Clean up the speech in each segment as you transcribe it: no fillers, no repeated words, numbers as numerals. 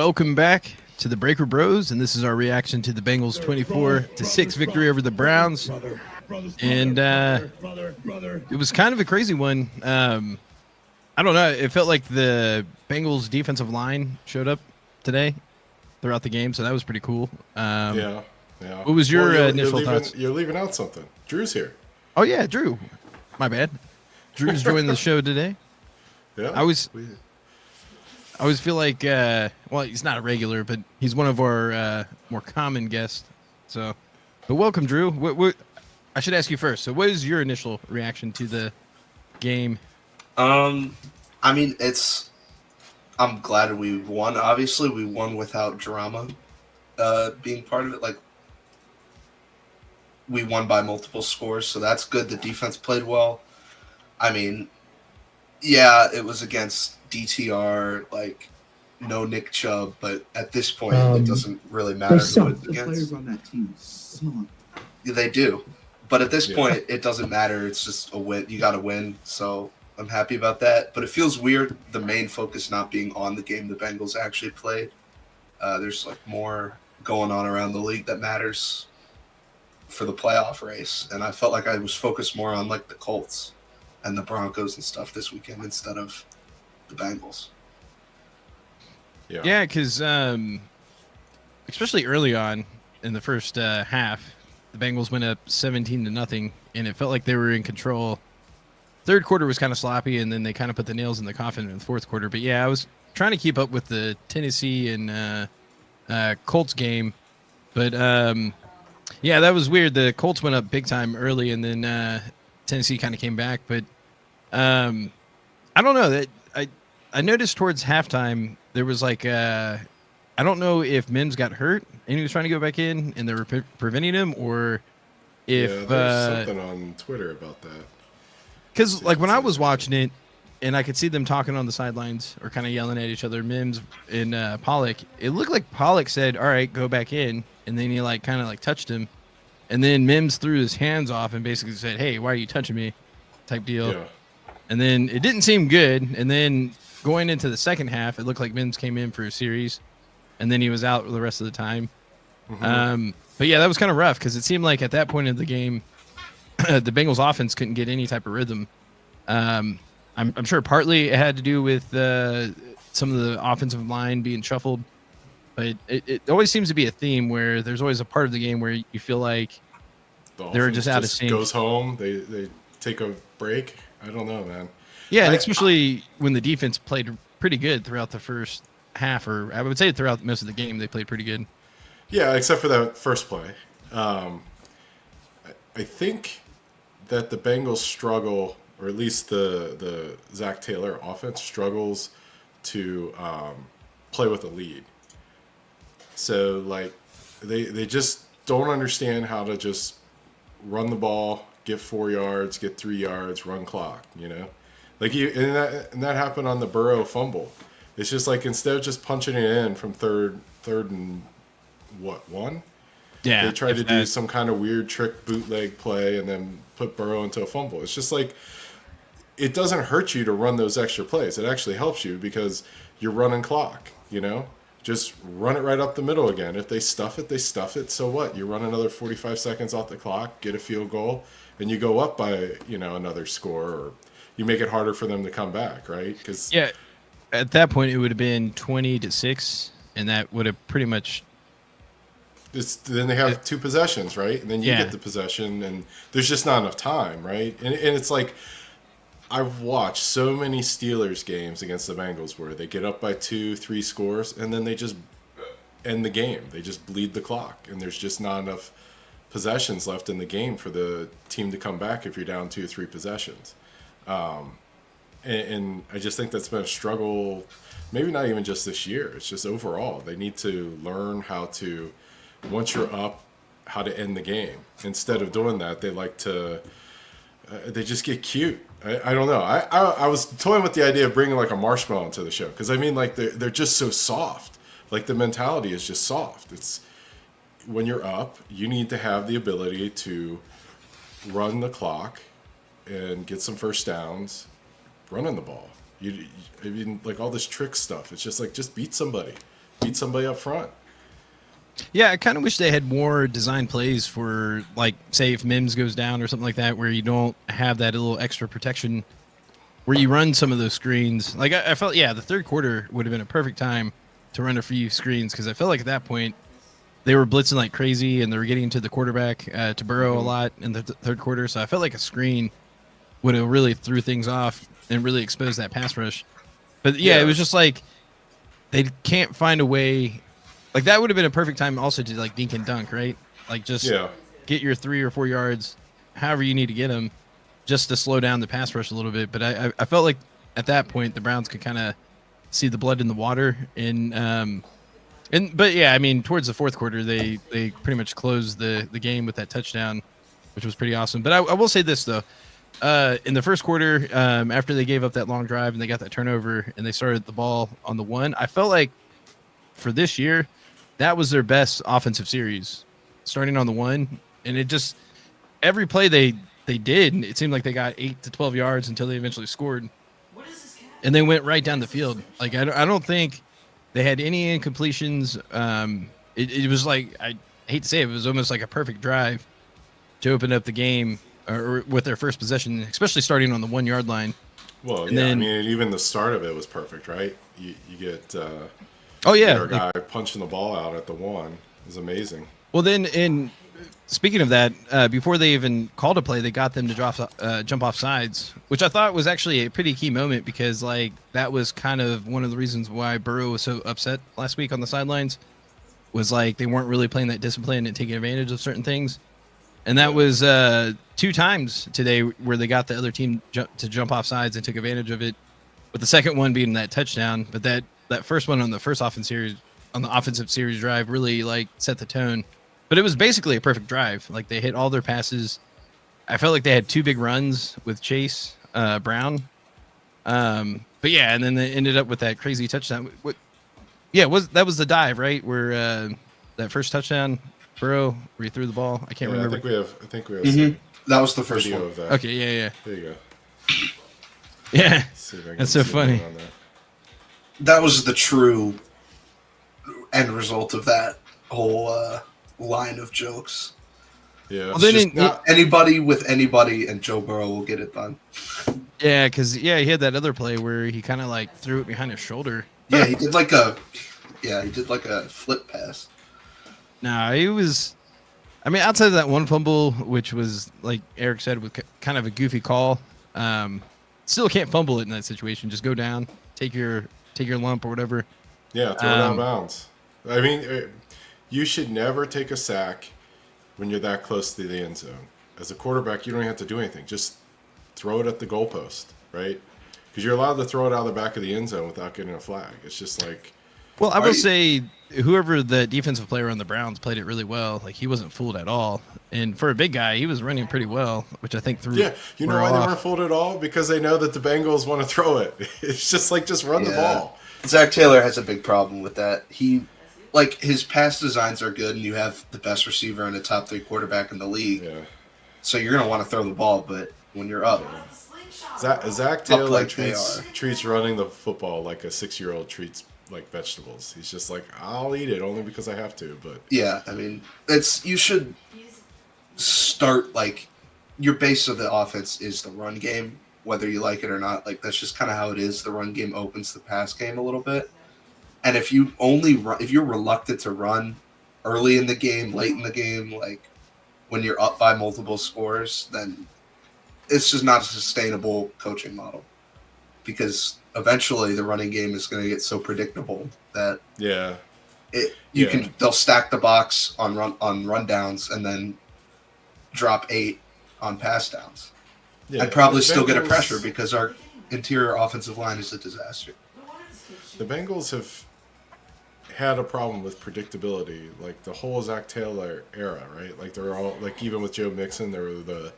Welcome back to the Breaker Bros, and this is our reaction to the Bengals 24-6 victory over the Browns. And it was kind of a crazy one. I don't know. It felt like the Bengals defensive line showed up today throughout the game, so that was pretty cool. Yeah. What was your initial thoughts? You're leaving out something. Drew's here. Oh yeah, Drew. My bad. Drew's joining the show today. Yeah. I always feel like, well, he's not a regular, but he's one of our more common guests. So, but welcome, Drew. What I should ask you first. So, what is your initial reaction to the game? I mean, I'm glad we won. Obviously, we won without drama being part of it. Like, we won by multiple scores, so that's good. The defense played well. I mean, yeah, it was against DTR, like, no Nick Chubb, but at this point, it doesn't really matter who it's against. The players on that team suck. Yeah, they do. But at this point, it doesn't matter. It's just a win. You got to win, so I'm happy about that. But it feels weird, the main focus not being on the game the Bengals actually played. There's, like, more going on around the league that matters for the playoff race. And I felt like I was focused more on, like, the Colts and the Broncos and stuff this weekend instead of the Bengals. Yeah, because especially early on in the first half, the Bengals went up 17-0, and it felt like they were in control. Third quarter was kind of sloppy, and then they kind of put the nails in the coffin in the fourth quarter. But yeah, I was trying to keep up with the Tennessee and Colts game, but yeah, that was weird. The Colts went up big time early, and then Tennessee kind of came back. But I don't know that I noticed towards halftime there was like I don't know if Mims got hurt and he was trying to go back in and they were preventing him, or if there's something on Twitter about that. Because like when I was watching it and I could see them talking on the sidelines or kind of yelling at each other, Mims and Pollock, it looked like Pollock said, "All right, go back in," and then he like kind of like touched him, and then Mims threw his hands off and basically said, "Hey, why are you touching me?" type deal. Yeah. And then it didn't seem good, and then going into the second half, it looked like Mims came in for a series, and then he was out the rest of the time. Mm-hmm. But yeah, that was kind of rough because it seemed like at that point in the game, the Bengals offense couldn't get any type of rhythm. I'm sure partly it had to do with some of the offensive line being shuffled, but it always seems to be a theme where there's always a part of the game where you feel like they're just out of sync. Goes home, they take a break. I don't know, man. Yeah, and especially when the defense played pretty good throughout the first half, or I would say throughout most of the game, they played pretty good. Yeah, except for that first play. I think that the Bengals struggle, or at least the Zach Taylor offense struggles to play with a lead. So, like, they just don't understand how to just run the ball, get 4 yards, get 3 yards, run clock, you know? Like and that happened on the Burrow fumble. It's just like instead of just punching it in from third and one? Yeah. They tried to do some kind of weird trick bootleg play and then put Burrow into a fumble. It's just like it doesn't hurt you to run those extra plays. It actually helps you because you're running clock, you know? Just run it right up the middle again. If they stuff it, they stuff it. So what? You run another 45 seconds off the clock, get a field goal, and you go up by, another score, or you make it harder for them to come back, right? Because yeah, at that point it would have been 20-6, and that would have pretty much. Then they have two possessions, right? And then you get the possession, and there's just not enough time, right? And it's like I've watched so many Steelers games against the Bengals where they get up by 2-3 scores, and then they just end the game. They just bleed the clock, and there's just not enough possessions left in the game for the team to come back if you're down 2 or 3 possessions. And I just think that's been a struggle, maybe not even just this year. It's just overall. They need to learn how to, once you're up, how to end the game. Instead of doing that, they like to, they just get cute. I don't know. I was toying with the idea of bringing like a marshmallow into the show. Because I mean, like they're just so soft. Like the mentality is just soft. It's when you're up, you need to have the ability to run the clock and get some first downs running the ball. I mean, like all this trick stuff. It's just like, just beat somebody. beat somebody up front. Yeah, I kind of wish they had more design plays for, like, say if Mims goes down or something like that, where you don't have that little extra protection, where you run some of those screens. Like, I felt, yeah, the third quarter would have been a perfect time to run a few screens, because I felt like at that point they were blitzing like crazy and they were getting to the quarterback, to Burrow a lot in the third quarter. So I felt like a screen would have really threw things off and really exposed that pass rush. But yeah, Yeah. it was just like they can't find a way. Like, that would have been a perfect time also to, like, dink and dunk, right? Like, just get your 3 or 4 yards, however you need to get them, just to slow down the pass rush a little bit. But I felt like at that point the Browns could kind of see the blood in the water. But yeah, I mean, towards the fourth quarter, they pretty much closed the game with that touchdown, which was pretty awesome. But I will say this, though. In the first quarter, after they gave up that long drive and they got that turnover and they started the ball on the 1, I felt like for this year, that was their best offensive series, starting on the 1. And it just, every play they did, it seemed like they got 8 to 12 yards until they eventually scored. And they went right down the field. Like, I don't think they had any incompletions. It was like, I hate to say it was almost like a perfect drive to open up the game, or with their first possession, especially starting on the 1 yard line. Well, And yeah, then- I mean, even the start of it was perfect, right? You get Oh yeah, our guy punching the ball out at the 1. It was amazing. well then, speaking of that, before they even called a play, they got them to jump off sides, which I thought was actually a pretty key moment, because, like, that was kind of one of the reasons why Burrow was so upset last week on the sidelines, was like they weren't really playing that discipline and taking advantage of certain things. And that was 2 times today where they got the other team to jump off sides and took advantage of it, with the second one being that touchdown. But that first one on the offensive series drive really, like, set the tone. But it was basically a perfect drive. Like, they hit all their passes. I felt like they had 2 big runs with Chase Brown. But yeah, and then they ended up with that crazy touchdown. That was the dive, right? Where that first touchdown, Burrow, where he threw the ball. I can't remember. I think we have some That was the first video one. of that. Okay, yeah. There you go. Yeah. See if I can That's so zoom in funny. on that. That was the true end result of that whole line of jokes. Yeah. Well, then Just Now- anybody with anybody, and Joe Burrow will get it done. Yeah, because, he had that other play where he kind of, like, threw it behind his shoulder. Yeah, he did like a flip pass. No, it was. I mean, outside of that one fumble, which was, like Eric said, with kind of a goofy call, still can't fumble it in that situation. Just go down, take your lump or whatever. Yeah, throw it out of bounds. I mean, you should never take a sack when you're that close to the end zone. As a quarterback, you don't have to do anything. Just throw it at the goalpost, right? Because you're allowed to throw it out of the back of the end zone without getting a flag. It's just like, Well, I will say, whoever the defensive player on the Browns played it really well. Like, he wasn't fooled at all. And for a big guy, he was running pretty well, which I think threw. yeah, you know Burrow why they off. weren't fooled at all? Because they know that the Bengals want to throw it. It's just like, just run the ball. Zach Taylor has a big problem with that. His pass designs are good, and you have the best receiver and a top 3 quarterback in the league. Yeah. So you're going to want to throw the ball, but when you're up, Zach Taylor like they treats running the football like a 6-year-old treats, like, vegetables. He's just like, I'll eat it only because I have to. But yeah, I mean, you should start, like, your base of the offense is the run game, whether you like it or not. Like, that's just kind of how it is. The run game opens the pass game a little bit. And if you if you're reluctant to run early in the game, late in the game, like when you're up by multiple scores, then it's just not a sustainable coaching model. Because eventually the running game is going to get so predictable that yeah, they'll stack the box on run downs and then drop 8 on pass downs. yeah. I'd probably The still get a Bengals- pressure because our interior offensive line is a disaster. The Bengals have had a problem with predictability, like the whole Zach Taylor era, right? Like, they're all, like, even with Joe Mixon, there were the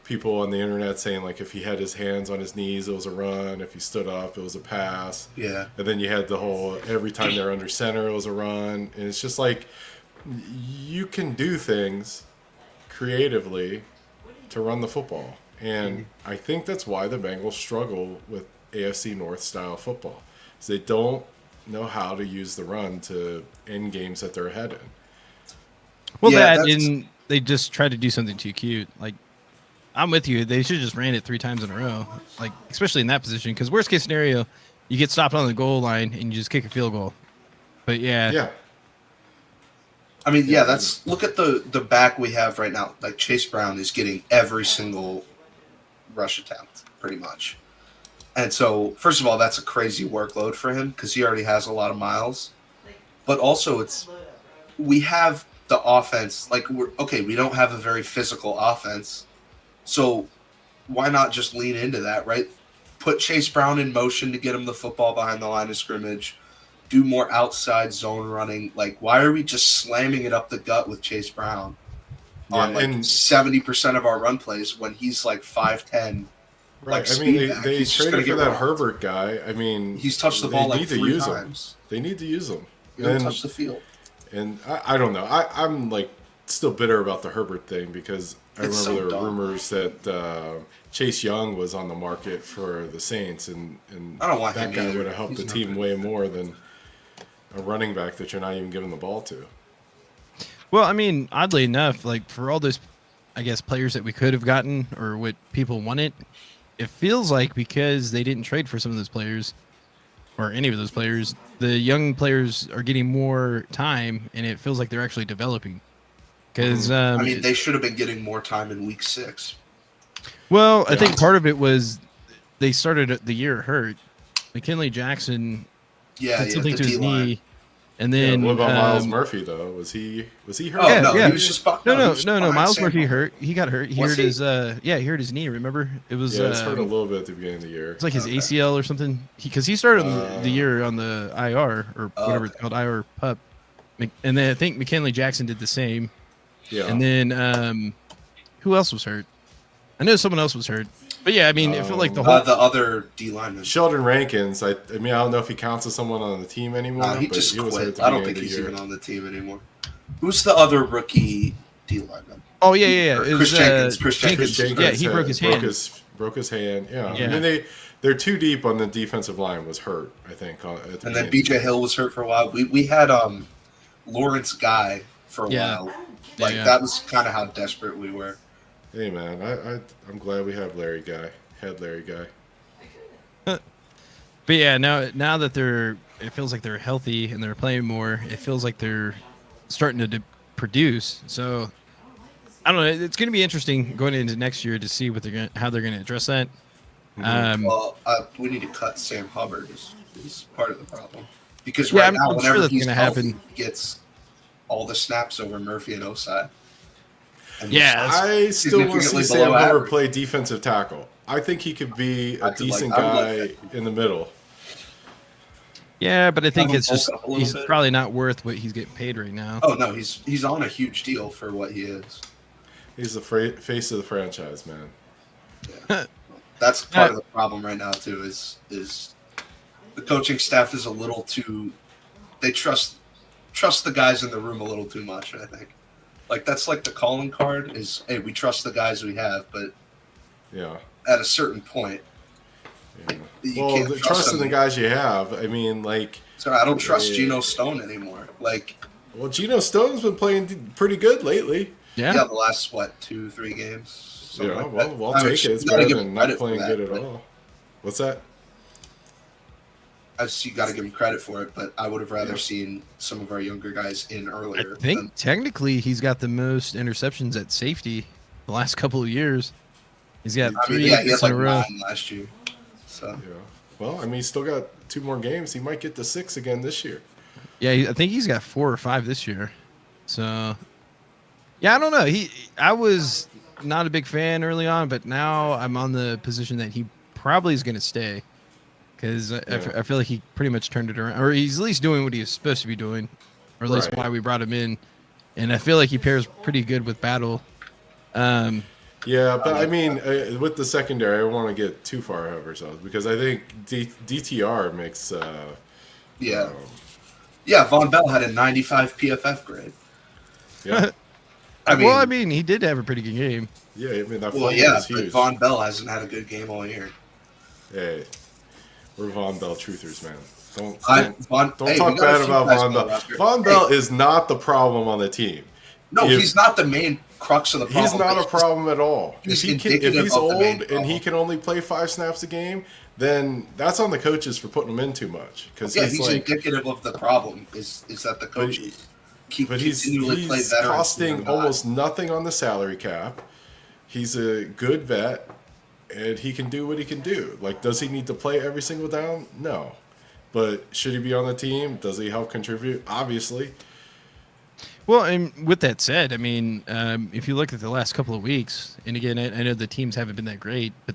people on the internet saying, like, if he had his hands on his knees, it was a run. If he stood up, it was a pass. Yeah. And then you had the whole, every time they're under center, it was a run. And it's just like, you can do things creatively to run the football. And I think that's why the Bengals struggle with AFC North style football. Is they don't know how to use the run to end games that they're ahead in. Well, Yeah, that that's- and they just tried to do something too cute. Like, I'm with you. They should have just ran it 3 times in a row. Like, especially in that position, because worst case scenario, you get stopped on the goal line and you just kick a field goal. But Yeah. I mean, yeah, that's look at the back we have right now. Like Chase Brown is getting every single rush attempt, pretty much. And so, first of all, that's a crazy workload for him because he already has a lot of miles. But also, we have the offense. Like we don't have a very physical offense, so why not just lean into that, right? Put Chase Brown in motion to get him the football behind the line of scrimmage. Do more outside zone running. Like, why are we just slamming it up the gut with Chase Brown on like 70% of our run plays when he's like 5'10"? Right. Like, I mean, speed back. they He's just traded gonna for get that rocked. Herbert guy. I mean, He's touched the they ball like need to 3 use him. times. They need to use him. He doesn't And- touch the field. And I don't know. I'm like still bitter about the Herbert thing because I It's remember so there were dumb. rumors that Chase Young was on the market for the Saints, and I don't want that him guy either. would have helped He's the not team good. way more than a running back that you're not even giving the ball to. Well, I mean, oddly enough, like for all those, I guess, players that we could have gotten or what people wanted, it feels like because they didn't trade for some of those players or any of those players, the young players are getting more time and it feels like they're actually developing. Because, I mean, they should have been getting more time in week 6. well, I think part of it was they started the year hurt. McKinley Jackson Yeah, did something the to his D-line. knee. And then, What about Miles Murphy though? Was he hurt? Oh, Yeah, no, yeah. he was just he was No. behind Miles Sam Murphy Hubbard. hurt. He got hurt. He Was hurt he? his he hurt his knee. Remember, it was Yeah, it's hurt a little bit at the beginning of the year. it's like his Okay. ACL or something. Because he started the year on the IR or whatever it's Okay. called, IR pup. And then I think McKinley Jackson did the same. Yeah. And then who else was hurt? I know someone else was hurt. But yeah, I mean, it felt like the whole. The other D lineman. Sheldon Rankins. I mean, I don't know if he counts as someone on the team anymore. He but just he was hurt at quit. the I don't beginning think of the he's year. even on the team anymore. Who's the other rookie D lineman? Oh yeah. It Chris was, Jenkins. Chris Jenkins Yeah, he broke his hand. Broke his hand. Yeah. Yeah. I mean, they're too deep on the defensive line. Was hurt, I think. At the And then beginning. BJ Hill was hurt for a while. We had Lawrence Guy for a Yeah. while. Like Yeah. that was kind of how desperate we were. Hey man, I'm glad we have Larry Guy. Had Larry Guy. But yeah, now that it feels like they're healthy and they're playing more. It feels like they're starting to produce. So I don't know. It's going to be interesting going into next year to see how they're going to address that. Well, we need to cut Sam Hubbard. Is part of the problem because Yeah, right I'm now, sure whenever that's he's gonna healthy, happen. he gets all the snaps over Murphy and Osai. And Yeah. I still want to see significantly Sam below Hubbard average. play defensive tackle. I think he could be I a could decent I would guy like in the middle. Yeah, but I think Have him it's just bulk up a little he's bit. probably not worth what he's getting paid right now. Oh no, he's on a huge deal for what he is. He's the face of the franchise, man. That's part of the problem right now too. Is the coaching staff is a little too. They trust the guys in the room a little too much. I think, like that's like the calling card is, hey, we trust the guys we have, but Yeah. at a certain point, yeah. you Well, can't the trust trusting them. the guys you have. I mean, like, So I don't trust Yeah. Geno Stone anymore. Like, well, Geno Stone's been playing pretty good lately. Yeah. the last 2-3 games. something Yeah, like well, that. I'll I mean, take it. It's you gotta better give than him not credit for playing that, good at but- all. What's that? You got to give him credit for it, but I would have rather Yeah. seen some of our younger guys in I earlier. think technically he's got the most interceptions at safety the last couple of years. He's got I mean, 3 he had in like a row. 9 last year. So Yeah. Well, I mean, he's still got 2 more games. He might get to 6 again this year. Yeah, I think he's got 4 or 5 this year. So, yeah, I don't know. I was not a big fan early on, but now I'm on the position that he probably is going to stay because I feel like he pretty much turned it around, or he's at least doing what he's supposed to be doing, or at least Right. why we brought him in. And I feel like he pairs pretty good with Battle. Yeah, but I mean, with the secondary, I don't want to get too far ahead of ourselves because I think DTR makes. yeah, yeah. Von Bell had a 95 PFF grade. Yeah, I mean, Well, I mean, he did have a pretty good game. yeah. I mean, that well, fumble yeah, was but huge. Von Bell hasn't had a good game all year. Hey, we're Von Bell truthers, man. Don't Hey, talk we got a bad few about guys Von on the Bell. roster. Von Bell is not the problem on the team. No, If- he's not the main crux of the problem. He's not but a problem at all. he's If indicative he's of the main old and he problem. can only play 5 snaps a game, then that's on the coaches for putting him in too much. Because Yeah, he's he's like, indicative of the problem. Is that the coaches keep but continually play he's veterans who are costing not. almost nothing on the salary cap. He's a good vet, and he can do what he can do. Like, does he need to play every single down? No. But should he be on the team? Does he help contribute? Obviously. Well, and with that said, I mean, if you look at the last couple of weeks, and again, I know the teams haven't been that great, but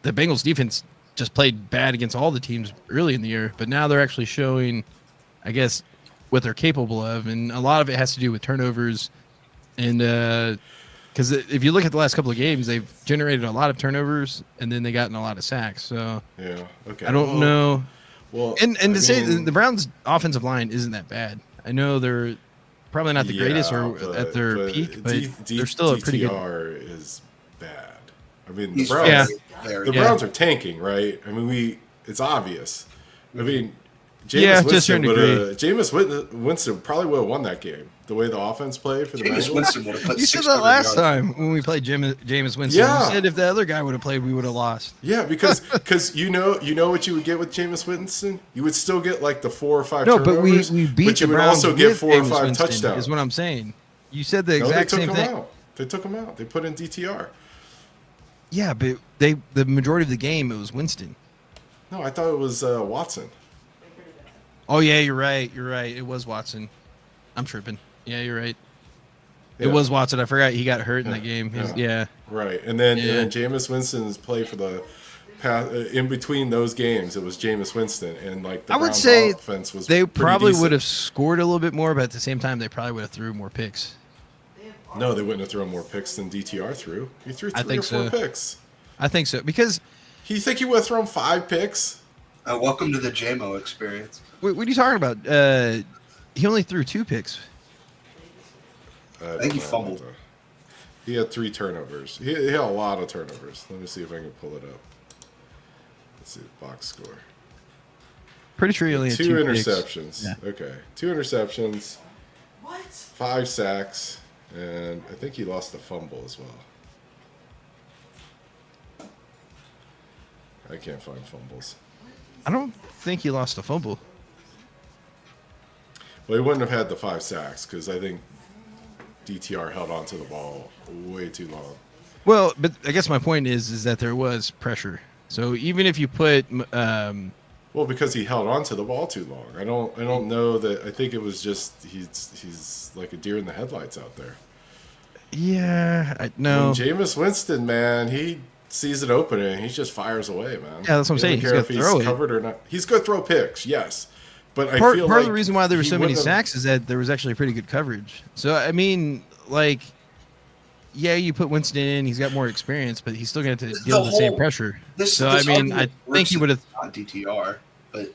the Bengals defense just played bad against all the teams early in the year, but now they're actually showing, I guess, what they're capable of, and a lot of it has to do with turnovers, and because if you look at the last couple of games, they've generated a lot of turnovers, and then they gotten a lot of sacks. So Yeah. Okay. I don't know. Well, And I to say mean, the Browns' offensive line isn't that bad. I know they're probably not the greatest or at their peak, but they're still a pretty good. DTR is bad. I mean, He's the Browns. Yeah. very The Yeah. Browns are tanking, right? I mean, it's obvious. I mean, Yeah, Jameis to a certain Winston probably would have won that game. The way the offense played for the Jameis Bengals. Winston would have put You said 600 that last yards. time when we played Jameis Winston. Yeah. You said if the other guy would have played, we would have lost. Yeah, because you know what you would get with Jameis Winston. You would still get like the 4 or 5 No, but turnovers, we beat but you the would Browns also get with 4 or Jameis 5 Winston, touchdowns. is what I'm saying. You said the No, they exact took same him thing. out. They took him out. They put in DTR. Yeah, but the majority of the game it was Winston. No, I thought it was Watson. Oh yeah, you're right. You're right. It was Watson. I'm tripping. Yeah, you're right. It Yeah. was Watson. I forgot he got hurt in Yeah, that game. yeah. Yeah. Right, and then Yeah. Jameis Winston's play for the in between those games, it was Jameis Winston, and like the I would Browns say offense was They pretty probably decent. would have scored a little bit more, but at the same time, they probably would have threw more picks. No, they wouldn't have thrown more picks than DTR threw. He threw 3 I think or 4 so. picks. I think so because You think he would have thrown 5 picks? Welcome to the JMO experience. what are you talking about? He only threw 2 picks. I think he don't know fumbled. about that. He had 3 turnovers. He had a lot of turnovers. Let me see if I can pull it up. Let's see the box score. Pretty sure he only had 2 2 interceptions. Yeah. Okay, 2 interceptions. 5 sacks, and I think he lost a fumble as well. I can't find fumbles. I don't think he lost a fumble. Well, he wouldn't have had the 5 sacks because I think DTR held on to the ball way too long. Well, but I guess my point is that there was pressure. So even if you put, Well, because he held on to the ball too long. I don't know that. I think it was just he's like a deer in the headlights out there. no, And Jameis Winston, man, he sees it opening, he just fires away, man. Yeah, that's what I'm He saying. doesn't He's care gonna if throw he's it. covered or not. He's going to throw picks, yes. But I part feel of like the reason why there were he so many wouldn't have- sacks is that there was actually pretty good coverage. So I mean, like, yeah, you put Winston in, he's got more experience, but he's still going to deal with the same pressure. So I mean, I think he would have. on DTR, but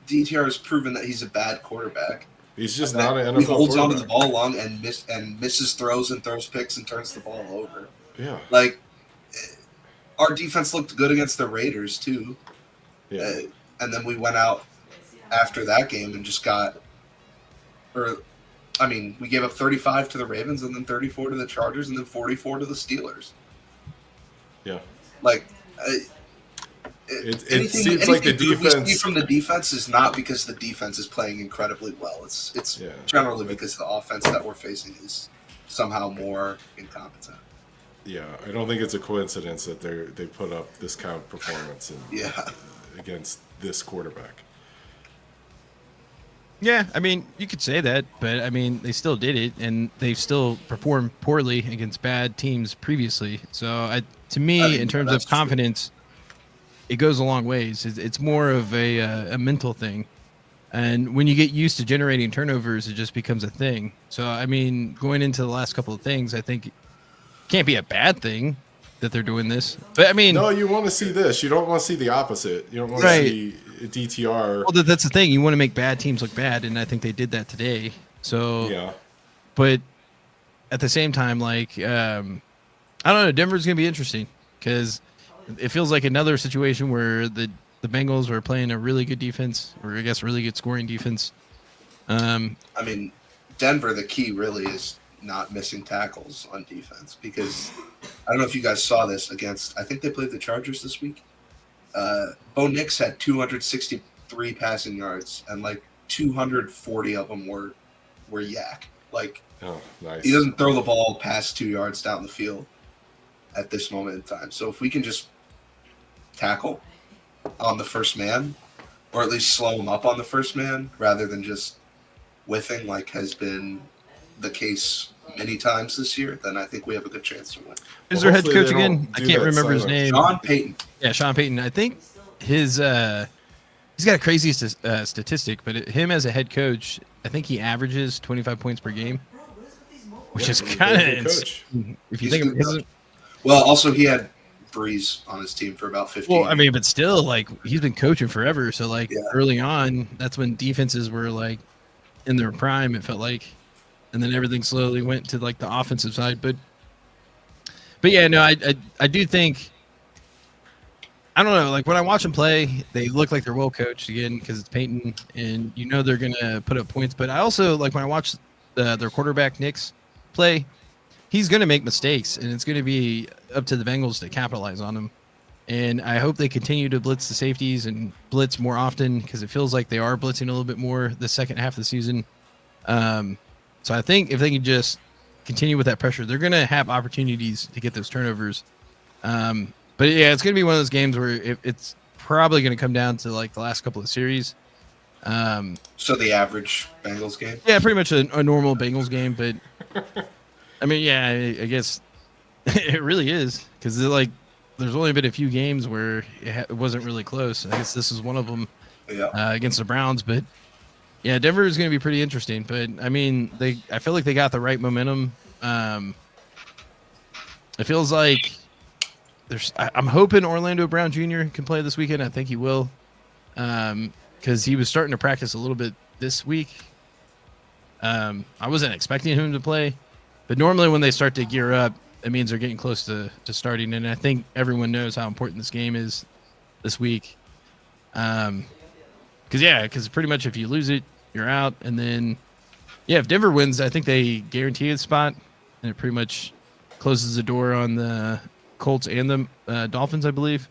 DTR has proven that he's a bad quarterback. He's just not an He NFL holds onto the quarterback. ball long and misses throws and throws picks and turns the ball over. Yeah, Like our defense looked good against the Raiders too, yeah. and then we went out after that game and just we gave up 35 to the Ravens and then 34 to the Chargers and then 44 to the Steelers. Yeah. Like, It anything- seems like the anything good we see defense. from the defense is not because the defense is playing incredibly well. It's Yeah. generally because the offense that we're facing is somehow more incompetent. Yeah, I don't think it's a coincidence that they put up this kind of performance Yeah. against this quarterback. Yeah, I mean, you could say that, but I mean, they still did it, and they've still performed poorly against bad teams previously. So, to me, I mean, in terms that's of confidence, it goes a long ways. It's more of a mental thing, and when you get used to generating turnovers, it just becomes a thing. So, I mean, going into the last couple of things, I think it can't be a bad thing that they're doing this. But I mean, No, you want to see this. You don't want to see the opposite. You don't want Right. to see DTR. well, that's the thing. You want to make bad teams look bad, and I think they did that today. So, Yeah. but at the same time, like, I don't know, Denver's gonna be interesting because it feels like another situation where the the Bengals were playing a really good defense, or I guess really good scoring defense. I mean, Denver, the key really is not missing tackles on defense because I don't know if you guys saw this against, I think they played the Chargers this week. Bo Nix had 263 passing yards and like 240 of them were yak. Like, Oh, nice. he doesn't throw the ball past 2 yards down the field at this moment in time. So if we can just tackle on the first man, or at least slow him up on the first man, rather than just whiffing like has been the case many times this year, then I think we have a good chance to win. Who's their head hopefully coach they don't again? I do can't that remember his silent. name. Sean Payton. Yeah, Sean Payton. I think his he's got a crazy statistic, but him as a head coach, I think he averages 25 points per game, which Yeah, is he's a kind of very good insane. If you He's think good of it. coach. Well, also he had Breeze on his team for about 15 Well, I mean, but still, like he's been coaching forever. So like Yeah. early on, that's when defenses were like in their prime. It felt like, and then everything slowly went to like the offensive side. But yeah, no, I do think. I don't know. Like when I watch them play, they look like they're well coached again because it's Peyton, and you know they're gonna put up points. But I also like when I watch their quarterback Nick's play, he's gonna make mistakes, and it's gonna be up to the Bengals to capitalize on them. And I hope they continue to blitz the safeties and blitz more often because it feels like they are blitzing a little bit more the second half of the season. So I think if they can just continue with that pressure, they're gonna have opportunities to get those turnovers. But yeah, it's going to be one of those games where it's probably going to come down to like the last couple of series. So the average Bengals game. Yeah, pretty much a normal Bengals game. But I mean, yeah, I guess it really is because like there's only been a few games where it wasn't really close. I guess this is one of them Yeah. against the Browns. But yeah, Denver is going to be pretty interesting. But I mean, I feel like they got the right momentum. It feels like. I'm hoping Orlando Brown Jr. can play this weekend. I think he will, because he was starting to practice a little bit this week. I wasn't expecting him to play, but normally when they start to gear up, it means they're getting close to starting. And I think everyone knows how important this game is this week. Because pretty much if you lose it, you're out. And then, yeah, if Denver wins, I think they guarantee a spot, and it pretty much closes the door on the Colts and the Dolphins, I believe.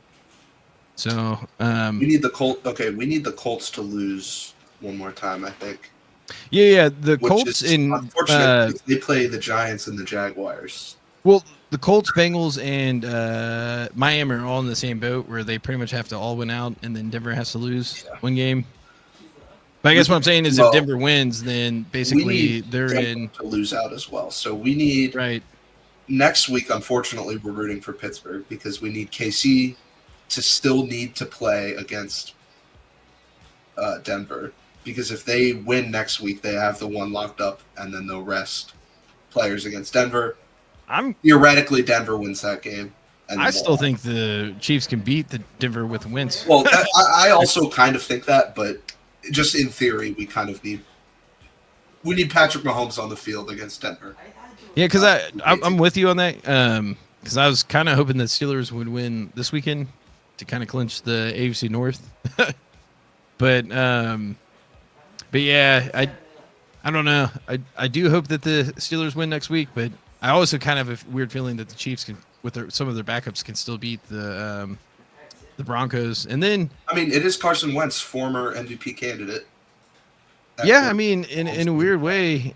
So We need the Colts. Okay, we need the Colts to lose one more time, I think. yeah, the Which Colts is in unfortunate because they play the Giants and the Jaguars. well, the Colts, Bengals, and Miami are all in the same boat where they pretty much have to all win out, and then Denver has to lose one game. But I guess what I'm saying is, if Denver wins, then basically they're Denver in to lose out as well. So we need right. next week. Unfortunately, we're rooting for Pittsburgh because we need KC to still need to play against Denver. Because if they win next week, they have the one locked up, and then they'll rest players against Denver. Theoretically, Denver wins that game. And I still think the Chiefs can beat the Denver with wins. Well, I also kind of think that, but just in theory, we need Patrick Mahomes on the field against Denver. Yeah, because I'm with you on that. Because I was kind of hoping the Steelers would win this weekend to kind of clinch the AFC North. but yeah, I don't know. I do hope that the Steelers win next week, but I also kind of have a weird feeling that the Chiefs can, with some of their backups, can still beat the Broncos. And then I mean, it is Carson Wentz, former MVP candidate. Yeah, I mean, in a weird way,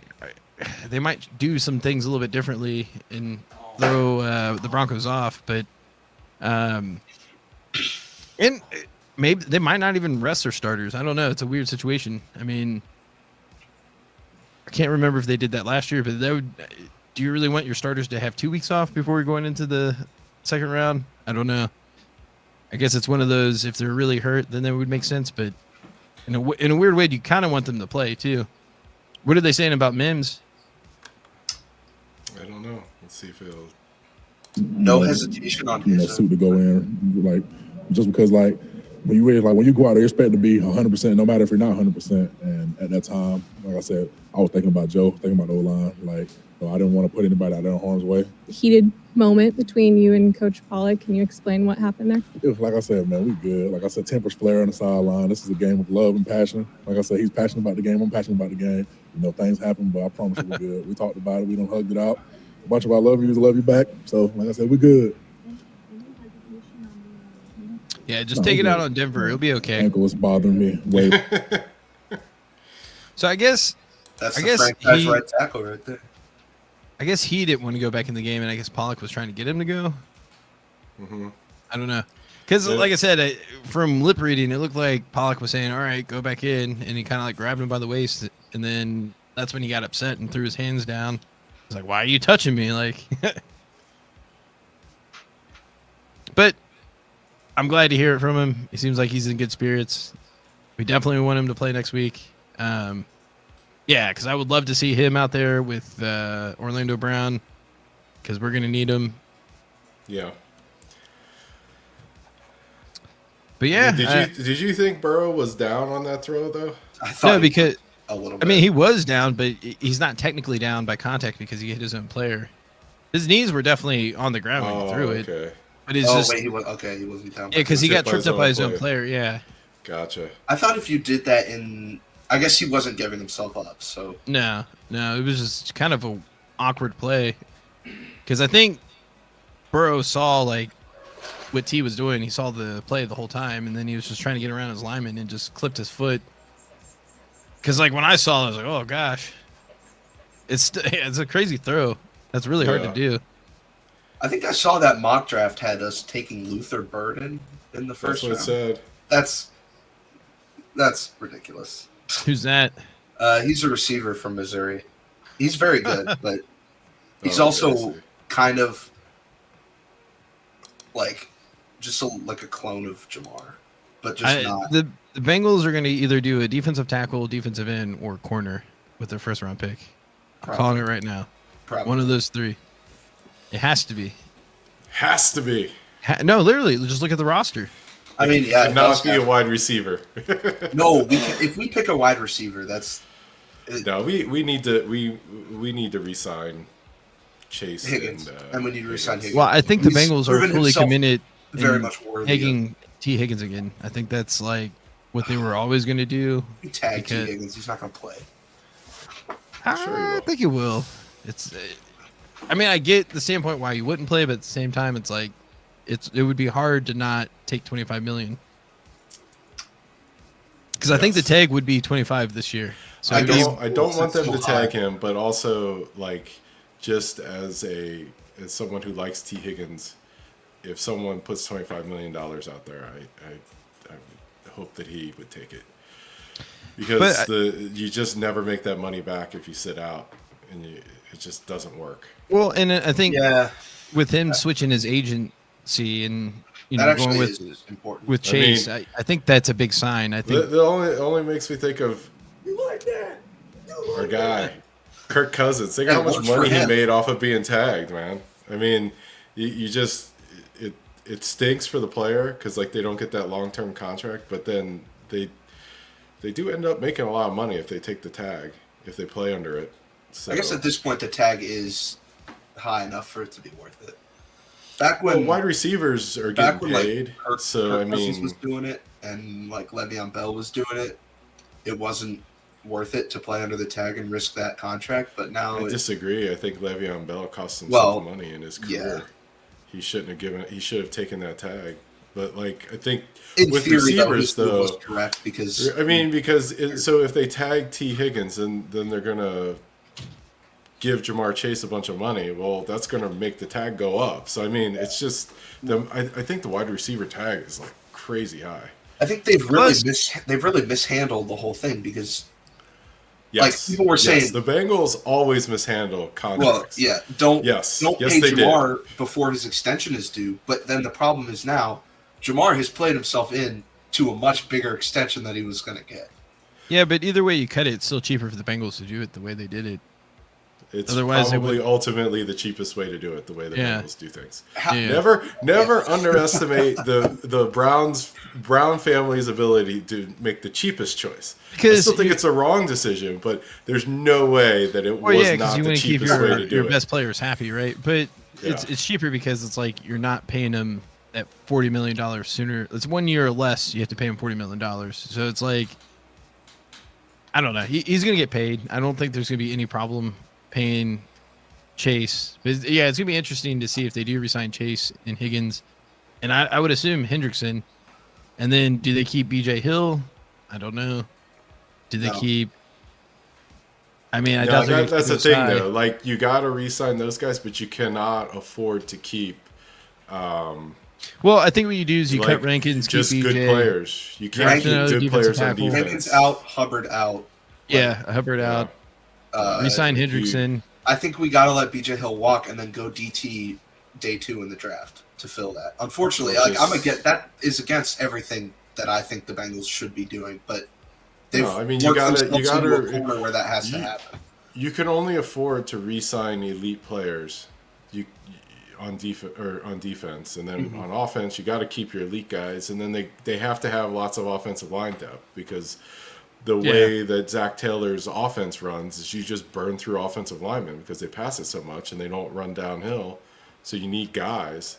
they might do some things a little bit differently and throw the Broncos off, but and maybe they might not even rest their starters. I don't know. It's a weird situation. I mean, I can't remember if they did that last year, but do you really want your starters to have 2 weeks off before you're going into the second round? I don't know. I guess it's one of those, if they're really hurt, then that would make sense, but in a weird way, you kind of want them to play too. What are they saying about Mims? I don't know. Let's see if it'll. No hesitation on his suit to go in, like just because like when you really when you go out there, you expect to be 100%, no matter if you're not 100%. And at that time, like I said, I was thinking about Joe, thinking about the O-line. So I didn't want to put anybody out there in harm's way. Heated moment between you and Coach Pollock. Can you explain what happened there? It was, like I said, man, we good. Like I said, tempers flare on the sideline. This is a game of love and passion. Like I said, he's passionate about the game. I'm passionate about the game. Things happen, but I promise you we're good. We talked about it. We done hugged it out. A bunch of our love yous love you back. So, like I said, we're good. Yeah, just take it out on Denver. It'll be okay. Ankle is bothering me. Wait. So I guess That's I the guess franchise right tackle right there. I guess he didn't want to go back in the game, and I guess Pollock was trying to get him to go. Mm-hmm. I don't know. Because, like I said, from lip reading, it looked like Pollock was saying, all right, go back in. And he kind of grabbed him by the waist. And then that's when he got upset and threw his hands down. He's like, why are you touching me? But I'm glad to hear it from him. He seems like he's in good spirits. We definitely want him to play next week. Yeah, because I would love to see him out there with Orlando Brown, because we're going to need him. Yeah. But yeah. Did you think Burrow was down on that throw, though? I thought because a little bit. I mean, he was down, but he's not technically down by contact because he hit his own player. His knees were definitely on the ground when he threw it. But it's just wait, he wasn't down. Yeah, because he got tripped up by his own player. Yeah. Gotcha. I thought if you did that I guess he wasn't giving himself up. So No, it was just kind of a awkward play, because I think Burrow saw what T was doing. He saw the play the whole time, and then he was just trying to get around his lineman and just clipped his foot. Because when I saw it, I was like, oh gosh, it's a crazy throw. That's really hard to do. I think I saw that mock draft had us taking Luther Burden in the first round. That's what it said. That's ridiculous. Who's that? He's a receiver from Missouri. He's very good, but he's also kind of just like a clone of Jamar, but just not. The Bengals are going to either do a defensive tackle, defensive end, or corner with their first round pick. I'm calling it right now. Probably. One of those three. It has to be. Has to be. No, literally, just look at the roster. I mean, yeah. Could not be a wide receiver. No, if we pick a wide receiver, that's. No, we need to re-sign Chase Higgins, and we need to re-sign Higgins. Well, I think the Bengals are fully committed. Very much worthy. Taking T. Higgins again. I think that's what they were always going to do. You tag T. Higgins, he's not going to play. I think he will. I mean, I get the standpoint why you wouldn't play, but at the same time, it would be hard to not take $25 million. Because I think the tag would be 25 this year. So I don't want them to tag him, but also just as someone who likes T. Higgins, if someone puts $25 million out there, I hope that he would take it. Because you just never make that money back if you sit out, and it just doesn't work. Well, and I think with him switching his agency and going with Chase, I think that's a big sign. I think the only makes me think of our guy, Kirk Cousins. Think how much money he made off of being tagged, man. I mean, you just it stinks for the player because they don't get that long-term contract, but then they do end up making a lot of money if they take the tag, if they play under it. So, I guess at this point the tag is high enough for it to be worth it. Back when wide receivers are getting paid, Kirk Cousins was doing it and Le'Veon Bell was doing it, it wasn't worth it to play under the tag and risk that contract. But now I disagree. I think Le'Veon Bell cost him some money in his career. Yeah. He should have taken that tag. But I think in with theory, receivers though, was correct because so if they tag T. Higgins, then they're gonna give Jamar Chase a bunch of money. Well, that's gonna make the tag go up. So I mean, it's just I think the wide receiver tag is crazy high. I think they've really mishandled the whole thing because people were saying the Bengals always mishandle contracts. Well, yeah, don't pay Jamar did. Before his extension is due. But then the problem is now Jamar has played himself in to a much bigger extension that he was going to get. Yeah, but either way you cut it, it's still cheaper for the Bengals to do it the way they did it. It's Otherwise, they probably ultimately the cheapest way to do it, the way the Yeah. Bengals do things. Yeah. Never underestimate the Brown family's ability to make the cheapest choice. I Because still think it's a wrong decision, but there's no way that it was because not you the want to keep cheapest way to do your it. best players happy, right? But Yeah. it's cheaper because it's like you're not paying them that $40 million sooner. It's 1 year or less. You have to pay him $40 million. So it's like, I don't know. He's going to get paid. I don't think there's going to be any problem paying Chase. But yeah, it's going to be interesting to see if they do resign Chase and Higgins. And I would assume Hendrickson. And then do they keep BJ Hill? I don't know. Do they No. keep? I mean, I No, doubt they're gonna that's the keep thing, Osai. though. Like, you got to re-sign those guys, but you cannot afford to keep Well, I think what you do is you like, cut Rankins, just keep good BJ. players. You can't Rankins, keep good defensive players on tackle. defense. Rankins out, Hubbard out. Yeah, Hubbard Yeah. out. Uh, Resign you- Hendrickson. I think we got to let BJ Hill walk and then go DT day 2 in the draft to fill that. Unfortunately, Which that is against everything that I think the Bengals should be doing, but they've No, I mean, you worked gotta- themselves into a corner where that has to you- happen. You can only afford to re-sign elite players on defense, and then on offense, you got to keep your elite guys, and then they have to have lots of offensive line depth because the way that Zach Taylor's offense runs is you just burn through offensive linemen because they pass it so much and they don't run downhill. So you need guys.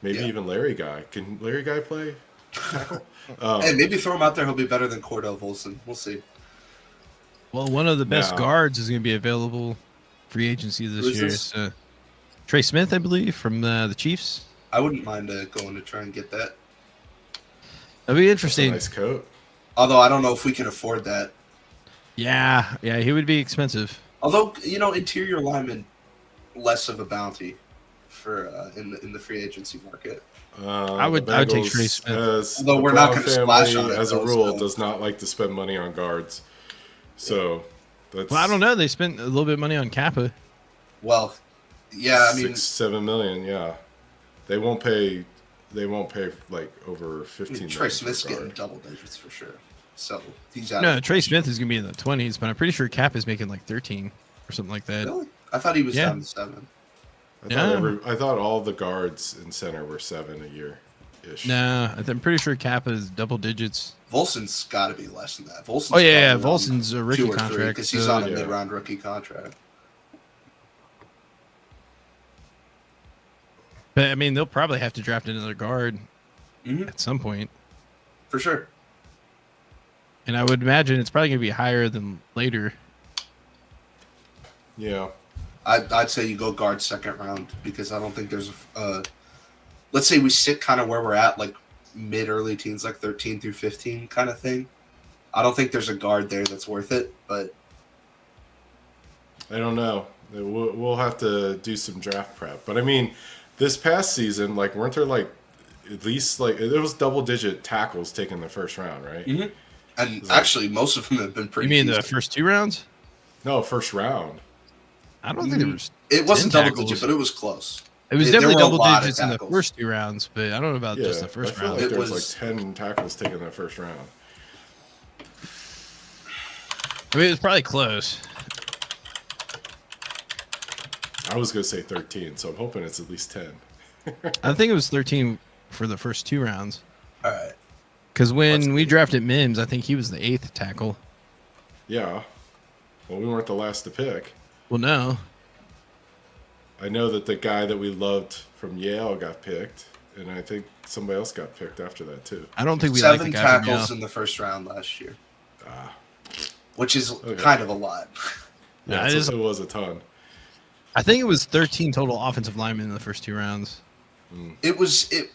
Maybe even Larry Guy. Can Larry Guy play tackle? Hey, maybe throw him out there. He'll be better than Cordell Volson. We'll see. Well, one of the best No. guards is going to be available free agency this Who is year. this? So, Trey Smith, I believe, from the Chiefs. I wouldn't mind going to try and get that. That'd be That's a interesting. nice coat. Although I don't know if we can afford that. Yeah, he would be expensive. Although interior lineman, less of a bounty for in the free agency market. I would take Bengals, Trey Smith. Although the we're not Brown gonna splash on it, as a though, rule, so- does not like to spend money on guards. So that's Well, I don't know. They spent a little bit of money on Kappa. Well, yeah, I mean, 6-7 million. Yeah, they won't pay. They won't pay like over 15. Trey million Smith's for a getting guard. double digits for sure. So he's out. No, Trey Smith is going to be in the 20s, but I'm pretty sure Kappa's making like 13 or something like that. Really? I thought he was Yeah. down to 7. I thought all the guards in center were 7 a year, ish. No, I'm pretty sure Kappa is double digits. Volson's got to be less than that. Volson's Oh yeah, probably around Volson's a rookie 2 or 3 contract. because he's so- on a yeah. mid-round rookie contract. But I mean, they'll probably have to draft another guard Mhm. at some point, For sure. and I would imagine it's probably going to be higher than later. Yeah, I'd say you go guard second round because I don't think there's let's say we sit kind of where we're at, like mid-early teens, like 13 through 15 kind of thing. I don't think there's a guard there that's worth it, but I don't know. We'll have to do some draft prep. But I mean, this past season, like, weren't there like at least like there was double-digit tackles taken the first round, right? Mhm. and Is that- actually most of them have been pretty You mean the decent. first 2 rounds? No, first round. I don't think there was. It wasn't 10 double digit, tackles. but it was close. It was There definitely were a double lot of digits in the tackles. first 2 rounds, but I don't know about Yeah, just the first I feel round. like It there was was- like 10 tackles taken the first round. I mean, it was probably close. I was gonna say 13, so I'm hoping it's at least 10. I think it was 13 for the first 2 rounds. All right. Because when Let's we see. drafted Mims, I think he was the 8th tackle. Yeah. Well, we weren't the last to pick. Well, no. I know that the guy that we loved from Yale got picked, and I think somebody else got picked after that too. I don't think we like the 7 guy from tackles Yale. in the first round last year, Ah, which is Okay. kind of a lot. Yeah, yeah, it is- it was a ton. I think it was 13 total offensive linemen in the first 2 rounds. It was It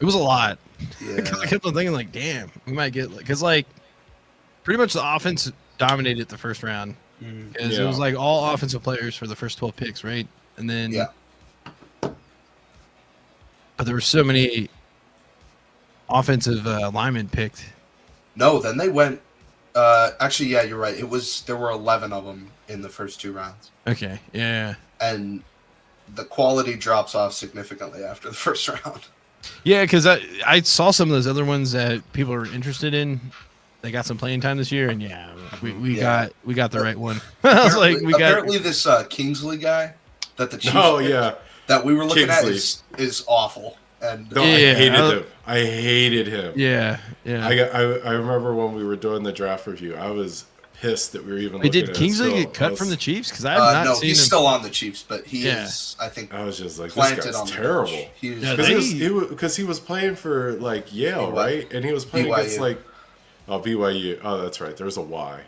was a lot. yeah. 'Cause I kept on thinking, like, damn, we might get like, because like, pretty much the offense dominated the first round. Mhm. Because it Yeah. was like all offensive players for the first 12 picks, right? And then, Yeah. but there were so many offensive linemen picked. No, then they went. Actually, yeah, you're right. There were 11 of them in the first 2 rounds, Okay, yeah, and the quality drops off significantly after the first round. yeah. Because I saw some of those other ones that people are interested in, they got some playing time this year, and we Yeah. got the right one. I was like, Apparently this Kingsley guy that the Chiefs that we were looking at is awful. And No, I hated him. Yeah. I remember when we were doing the draft review, I was pissed that we were even. Wait, looking did at Kingsley it get cut from the Chiefs? Because I have not no, seen he's him. still on the Chiefs, but he is. I think I was just like, planted this on guy's the terrible. bench. He was, Because he was playing for like Yale, right? And he was playing against like BYU. Oh, that's right. There's a Y.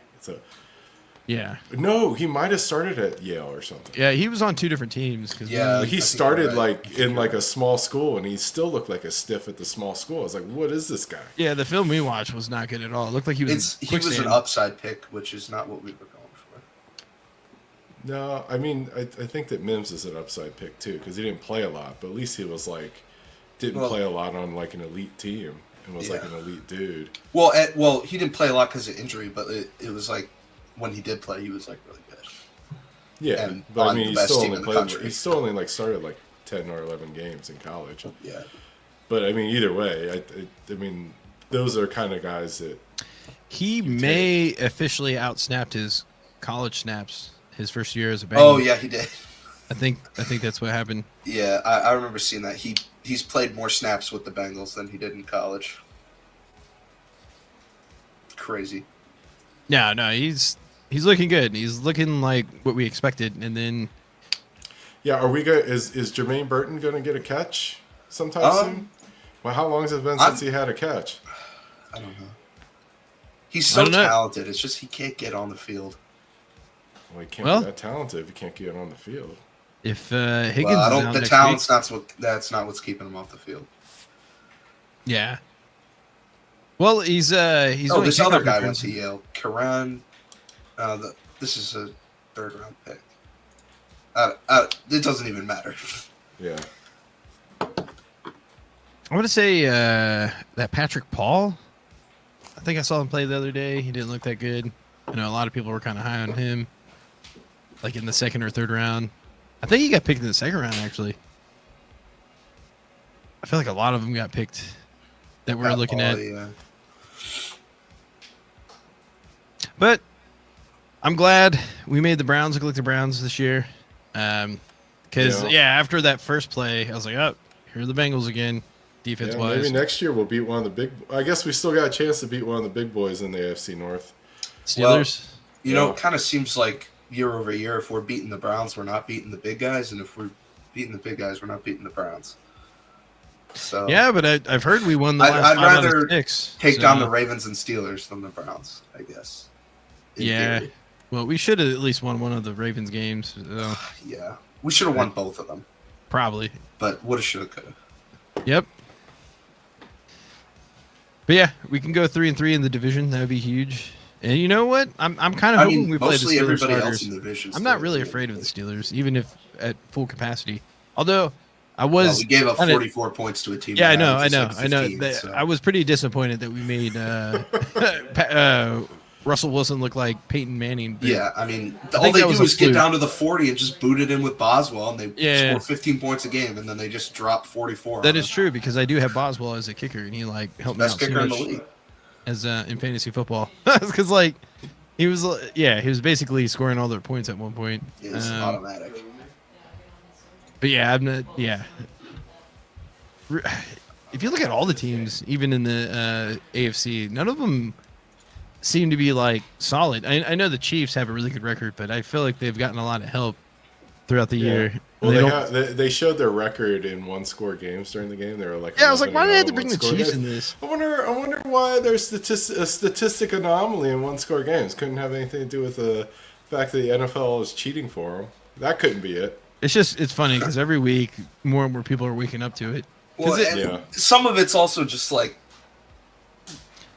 Yeah. No, he might have started at Yale or something. Yeah, he was on two different teams. He started like in like a small school, and he still looked like a stiff at the small school. I was like, what is this guy? Yeah, the film we watched was not good at all. It looked like he was. He was an upside pick, which is not what we were going for. No, I mean, I think that Mims is an upside pick too, because he didn't play a lot, but at least he was like didn't play a lot on like an elite team and was like an elite dude. Well, he didn't play a lot because of injury, but it was like when he did play, he was like really good. Yeah, and but I mean, he still only like started like 10 or 11 games in college. Yeah, but I mean, either way, I mean, those are kind of guys that he may officially outsnapped his college snaps his first year as a Bengals. Oh yeah, he did. I think that's what happened. Yeah, I remember seeing that. He's played more snaps with the Bengals than he did in college. Crazy. No, he's looking good. He's looking like what we expected, and then. Yeah, are we good? Is Jermaine Burton going to get a catch sometime soon? Well, how long has it been since he had a catch? I don't know. He's so talented. It's just he can't get on the field. Well, he can't be that talented if he can't get on the field. If Higgins, the talent's that's not what's keeping him off the field. Yeah. Well, he's this other guy went to Yale, Karan. This is a third-round pick. It doesn't even matter. Yeah. I want to say that Patrick Paul. I think I saw him play the other day. He didn't look that good. I know a lot of people were kind of high on him, like in the second or third round. I think he got picked in the second round, actually. I feel like a lot of them got picked that we're looking at. Yeah. But I'm glad we made the Browns look like the Browns this year. Because, after that first play, I was like, oh, here are the Bengals again, defense-wise. Maybe next year we'll beat one of the big – I guess we still got a chance to beat one of the big boys in the AFC North. Steelers? Well, it kind of seems like year over year, if we're beating the Browns, we're not beating the big guys, and if we're beating the big guys, we're not beating the Browns. So yeah, but I've heard we won the last I'd 5 out of rather 6, take down the Ravens and Steelers than the Browns, I guess. Yeah. Well, we should have at least won one of the Ravens games. Yeah. We should have won both of them. Probably. But woulda, shoulda, coulda. Yep. But yeah, we can go 3-3 in the division. That would be huge. And you know what? I'm kind of hoping we play the Steelers everybody starters. else in the division. I'm not really afraid of the Steelers, even if at full capacity. Although I was, we gave up 44 points to a team. Yeah, I know. I was pretty disappointed that we made Russell Wilson look like Peyton Manning. Yeah, I mean, all they do is get down to the 40 and just boot it in with Boswell, and they score 15 points a game, and then they just drop 44. That is true, because I do have Boswell as a kicker, and he helped me out best kicker in the league as in fantasy football. Because he was basically scoring all their points at one point. Yeah, it's automatic. But yeah, I'm not. Yeah. If you look at all the teams, even in the AFC, none of them seem to be solid. I know the Chiefs have a really good record, but I feel like they've gotten a lot of help throughout the year. Well, they showed their record in one-score games during the game. They were like, I was like, why did they have to bring the Chiefs in this? I wonder why there's a statistic anomaly in one-score games. Couldn't have anything to do with the fact that the NFL is cheating for them. That couldn't be it. It's funny because every week more and more people are waking up to it. Well, some of it's also just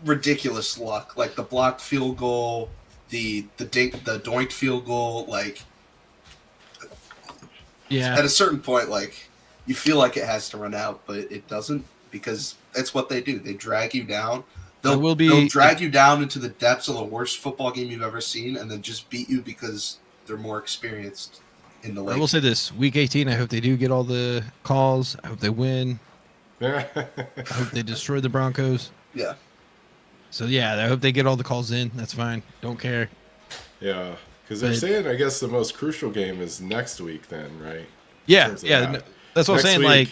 ridiculous luck, like the blocked field goal, the doinked field goal. At a certain point, you feel like it has to run out, but it doesn't, because that's what they do. They drag you down. They'll drag you down into the depths of the worst football game you've ever seen, and then just beat you because they're more experienced in the league. I will say this: Week 18, I hope they do get all the calls. I hope they win. I hope they destroy the Broncos. Yeah. So yeah, I hope they get all the calls in. That's fine. Don't care. Yeah, because they're But- saying I guess the most crucial game is next week. Then, right? Yeah, terms of yeah. that. no, That's what I'm saying. Like,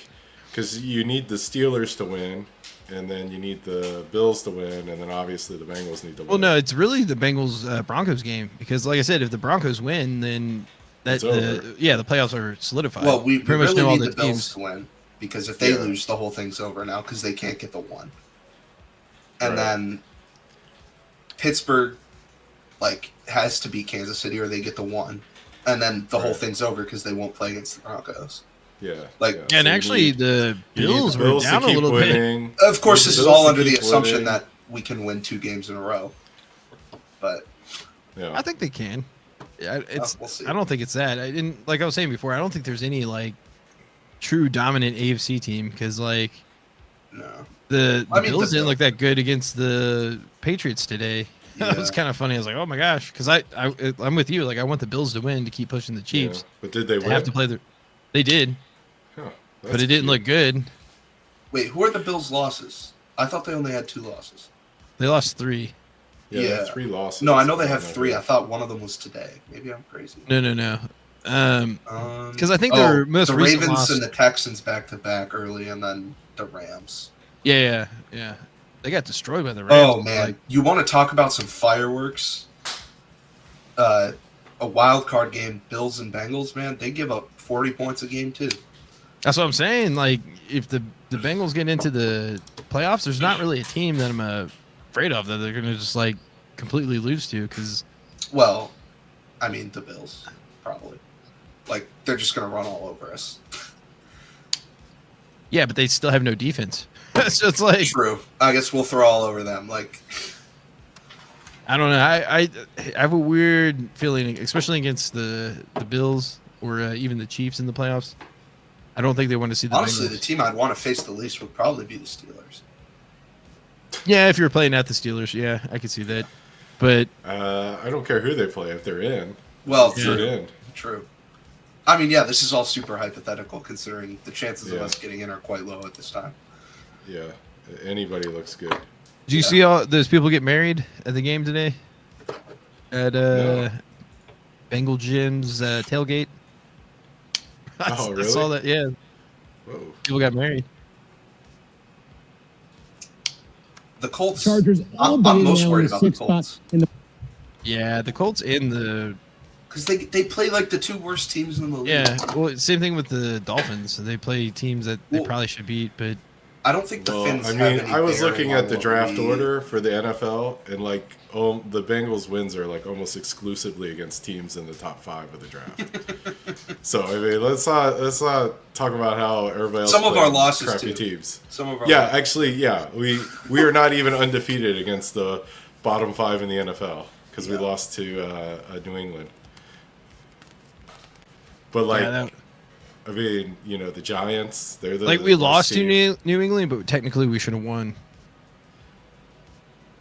because you need the Steelers to win, and then you need the Bills to win, and then obviously the Bengals need to win. well, no, it's really the Bengals Broncos game because, like I said, if the Broncos win, then It's the over. yeah the playoffs are solidified. Well, we pretty much really know all need the the Bills teams. to win because if they Yeah. lose, the whole thing's over now because they can't get the one. And Right. then Pittsburgh, like, has to beat Kansas City or they get the one, and then the whole Right. thing's over because they won't play against the Broncos. Yeah, Like- yeah. Yeah, and So you actually, need- the you need Bills the were Bills to down a keep little bit. winning. Of course, You this need is the all Bills under to the keep assumption winning. that we can win 2 games in a row. But Yeah. I think they can. It's. we'll see. I don't think it's that. I didn't like I was saying before. I don't think there's any like true dominant AFC team because like no. the I mean, Bills the didn't look that good against the Patriots today. That was Yeah. kind of funny. I was like, oh my gosh, because I'm with you. Like I want the Bills to win to keep pushing the Chiefs. Yeah. But did they They win? have to play the. They did, Huh, but that's it didn't cute. look good. Wait, who are the Bills' losses? I thought they only had 2 losses. They lost 3. Yeah, they had Yeah. 3 losses. No, I know they have don't 3. know. I thought one of them was today. Maybe I'm crazy. No. Because Because I think their most the recent Ravens loss. and the Texans back to back early, and then the Rams. Yeah. They got destroyed by the Rams. Oh man, Like, you want to talk about some fireworks? A wild card game, Bills and Bengals. Man, they give up 40 points a game too. that's what I'm saying. Like, if the Bengals get into the playoffs, there's not really a team that I'm afraid of that they're gonna just like completely lose to. Because Well, I mean the Bills probably. Like they're just gonna run all over us. yeah, but they still have no defense. So it's like True. I guess we'll throw all over them. Like I don't know. I have a weird feeling, especially against the Bills or even the Chiefs in the playoffs. I don't think they want to see the honestly, Bengals. the team I'd want to face the least would probably be the Steelers. Yeah, if you're playing at the Steelers, yeah, I could see that. But I don't care who they play if they're in. Well, Yeah. They're true. in. True. I mean, yeah, this is all super hypothetical considering the chances of Yeah. us getting in are quite low at this time. Yeah, anybody looks good. did you see all those people get married at the game today? At No. Bengal Gym's tailgate. Oh, I really? saw that. Yeah, Whoa. people got married. The Colts. Chargers all I'm day most now worried in about the 6 Colts spots in the Yeah, the Colts and the because they play like the 2 worst teams in the league. yeah. Well, same thing with the Dolphins. They play teams that they Well, probably should beat, but I don't think the Well, Finns. I have mean, any I was bearing looking on at the what draft we- order for the NFL, and like, the Bengals wins are like almost exclusively against teams in the top 5 of the draft. So I mean, let's not talk about how everybody else. Some of played our losses, crappy too. teams. Some of our Yeah, actually, yeah, we are not even undefeated against the bottom 5 in the NFL because we Yeah. lost to New England. But like, yeah, that, I mean, you know, the Giants, they're the like we worst lost to team. New England, but technically we should have won.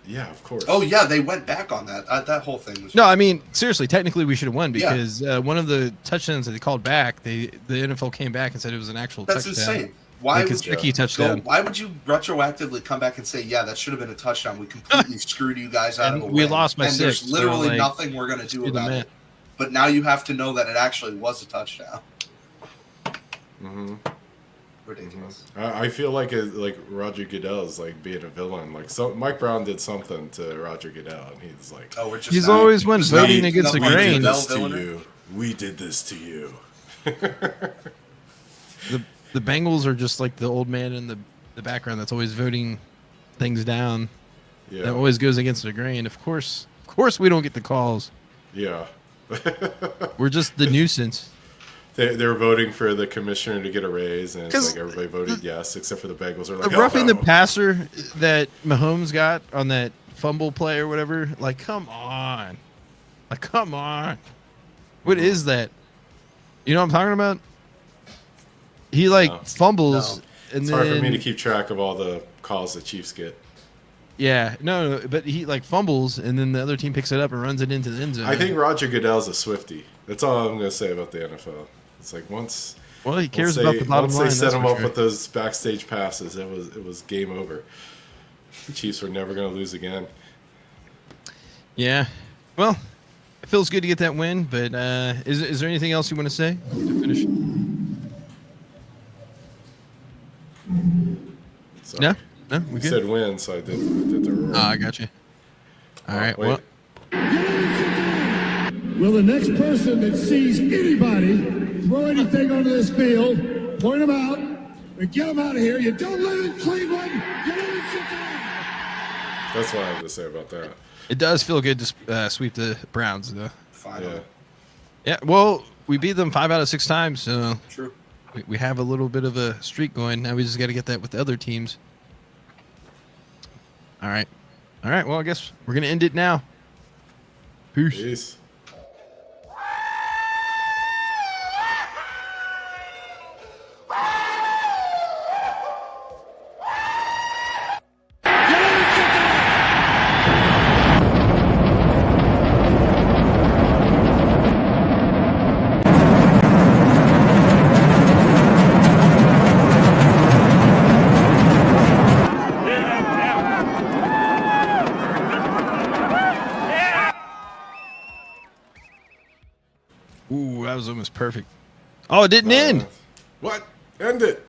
Yeah, of course. Oh yeah, they went back on that. That whole thing was. No, I mean seriously, technically we should have won Yeah. because one of the touchdowns that they called back, the NFL came back and said it was an actual That's touchdown. insane. Why Like would you Kentucky touchdown. Why would you retroactively come back and say, yeah, that should have been a touchdown? We completely screwed you guys out And of a we win. lost by and 6. there's So, literally like, nothing we're gonna do screw the about man. it. But now you have to know that it actually was a touchdown. Mm-hmm. Ridiculous. I feel like Roger Goodell's like being a villain. Like, so Mike Brown did something to Roger Goodell, and he's like, Oh, we're just. He's not- always one just voting not- against not the "We Mike grain. did Goodell this to villainer? you. We did this to you." The Bengals are just like the old man in the background that's always voting things down. Yeah, That always goes against the grain. Of course we don't get the calls. yeah. We're just the nuisance. They're voting for the commissioner to get a raise, and it's 'Cause like everybody voted yes, except for the Bengals. Are like, The "Oh, roughing the no." passer that Mahomes got on that fumble play or whatever. Like, come on. What is that? You know what I'm talking about? He No. fumbles No. and It's then hard for me to keep track of all the calls the Chiefs get. yeah, no, but he fumbles and then the other team picks it up and runs it into the end zone. I think Roger Goodell's a Swiftie. That's all I'm going to say about the NFL. It's like once well, he cares once about the bottom once line. they set that's him for up sure. with those backstage passes, it was game over. The Chiefs are never going to lose again. Yeah. Well, it feels good to get that win, but is there anything else you want to say to finish? Sorry. No? No? We You good? said win, so I did the roll. Oh, I got you. All right. wait. Well, Will the next person that sees anybody throw anything onto this field, point them out, and get them out of here? You don't live in Cleveland. You live in Cincinnati. That's what I have to say about that. it does feel good to sweep the Browns, though. Finally. Yeah. Yeah. Well, we beat them 5 out of 6 times, so True. we have a little bit of a streak going. Now we just got to get that with the other teams. All right. All right. Well, I guess we're going to end it now. Peace. Peace. Ooh, that was almost perfect. Oh, it didn't end. What? End it.